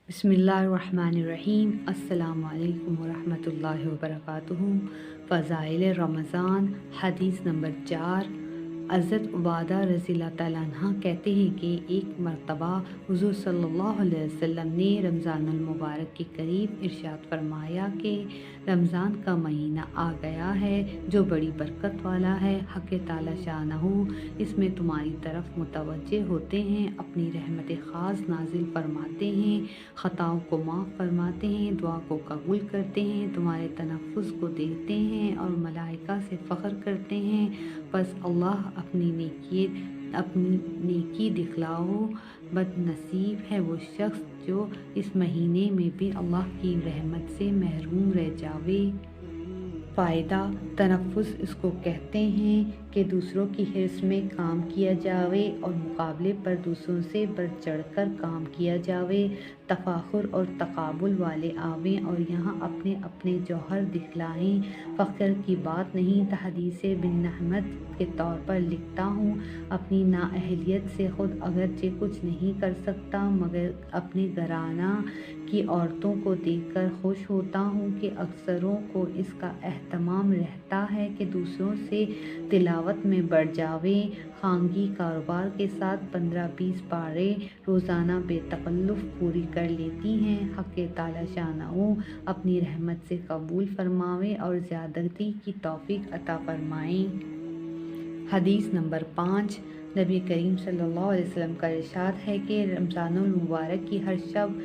बिस्मिल्लाहिर्रहमानिर्रहीम। अस्सलाम वालेकुम वरहमतुल्लाहि वबरकातुहू। फ़ज़ाइल रमज़ान। हदीस नंबर 4। हज़रत उबादा रज़ियल्लाहु तआला अन्हा कहते हैं कि एक मरतबा हुज़ूर सल्लल्लाहु अलैहि वसल्लम ने रमज़ानुल मुबारक के करीब इरशाद फरमाया कि रमज़ान का महीना आ गया है जो बड़ी बरकत वाला है। हक़ ताला शानहू इसमें तुम्हारी तरफ मुतवज्जे होते हैं, अपनी रहमत ख़ास नाजिल फरमाते हैं, ख़ताओं को माफ़ फरमाते हैं, दुआ को कबूल करते हैं, तुम्हारे तनफ़्फ़ुस को देखते हैं और मलाइका से फ़ख्र करते हैं। बस अल्लाह अपनी नेकी दिखलाओ। बदनसीब है वो शख्स जो इस महीने में भी अल्लाह की रहमत से महरूम रह जावे। फ़ायदा। तनफ़्फ़ुस इसको कहते हैं कि दूसरों की हिर्स में काम किया जावे और मुकाबले पर दूसरों से बढ़ चढ़ कर काम किया जावे, तफ़ाखुर और तकाबुल वाले आवें और यहाँ अपने अपने जौहर दिखलाएं। फ़ख्र की बात नहीं, तहदीस बिन नहमत के तौर पर लिखता हूँ, अपनी नाअहलियत से ख़ुद अगरचे कुछ नहीं कर सकता मगर अपने घराना की औरतों को देखकर खुश होता हूँ कि अक्सरों को इसका एहतमाम रहता है कि दूसरों से तिलावत में बढ़ जावे। खानगी कारोबार के साथ 15-20 पारे रोज़ाना बेतकल्लुफ़ पूरी कर लेती हैं। हक़ ताला शानहू अपनी रहमत से कबूल फरमावे और ज़्यादती की तौफ़ीक़ अता फरमाएँ। हदीस नंबर 5। नबी करीम सल्लल्लाहु अलैहि वसल्लम का इरशाद है कि रमज़ानुल मुबारक की हर शब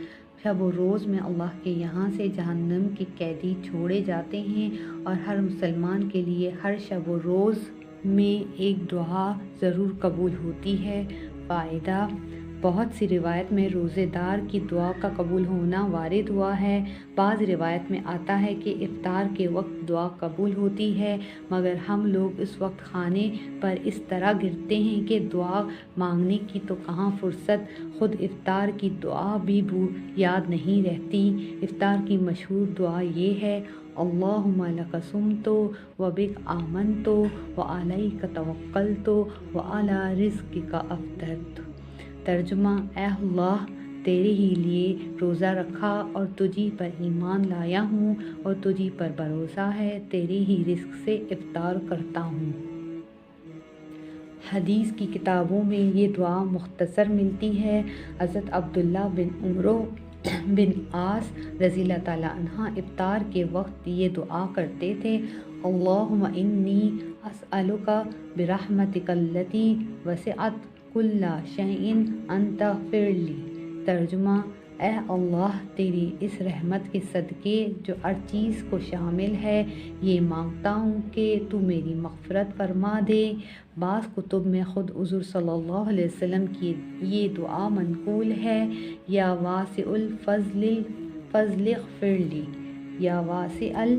व रोज़ में अल्लाह के यहाँ से जहन्नम के कैदी छोड़े जाते हैं और हर मुसलमान के लिए हर शब व रोज़ में एक दुआ ज़रूर कबूल होती है। फ़ायदा। बहुत सी रिवायत में रोज़ेदार की दुआ का कबूल होना वारिद हुआ है। बाज़ रिवायत में आता है कि इफ्तार के वक्त दुआ कबूल होती है मगर हम लोग इस वक्त खाने पर इस तरह गिरते हैं कि दुआ मांगने की तो कहाँ फुर्सत, ख़ुद इफ्तार की दुआ भी याद नहीं रहती। इफ्तार की मशहूर दुआ ये है, अल्लाहुम्मा लका सुम्तु व बिक आमनतु व अलैका तवक्कलतु व अला रिज़्क़िका अफ़्तरतु। तर्जुमा। ऐ अल्लाह, तेरे ही लिए रोज़ा रखा और तुझी पर ईमान लाया हूँ और तुझी पर भरोसा है, तेरे ही रिज़्क़ से इफ्तार करता हूँ। हदीस की किताबों में ये दुआ मुख्तसर मिलती है। हज़रत अब्दुल्ला बिन उमरो बिन आस रज़ियल्लाहु तआला अन्हा इफ्तार के वक्त ये दुआ करते थे, अल्लाहुम्मा इन्नी अस्अलुका बिरहमतिकल्लती वसिअत कुल्ला शैइन अन तग़फ़िरली। तर्जुमा। ऐ अल्लाह, तेरी इस रहमत के सदक़े जो हर चीज़ को शामिल है, ये मांगता हूँ कि तू मेरी मग़फ़िरत फरमा दे। बाज़ कुतुब में ख़ुद हुज़ूर सल्लल्लाहु अलैहि वसल्लम की ये दुआ मनक़ूल है, या वासिउल फ़ज़्लिग़फ़िरली, या वासिअल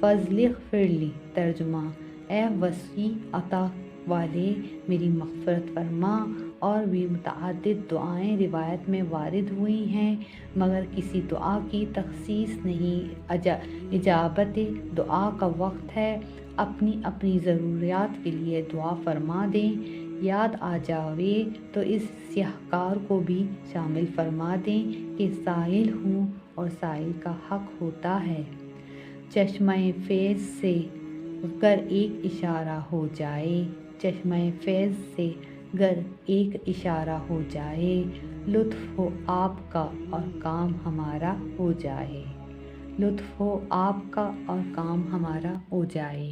फ़ज़्लिग़फ़िरली। तर्जुमा। ऐ वसी अता वाले, मेरी मग़फ़िरत फरमा। और भी मुतअद्दिद दुआएं रिवायत में वारिद हुई हैं मगर किसी दुआ की तख़सीस नहीं। इजाबत दुआ का वक्त है, अपनी अपनी ज़रूरियात के लिए दुआ फरमा दें। याद आ जावे तो इस सियाहकार को भी शामिल फरमा दें कि साइल हूँ और साइल का हक़ होता है। चश्मे फैज़ से गर एक इशारा हो जाए, चश्मे फैज़ से गर एक इशारा हो जाए, लुत्फ़ हो आपका और काम हमारा हो जाए, लुत्फ़ हो आपका और काम हमारा हो जाए।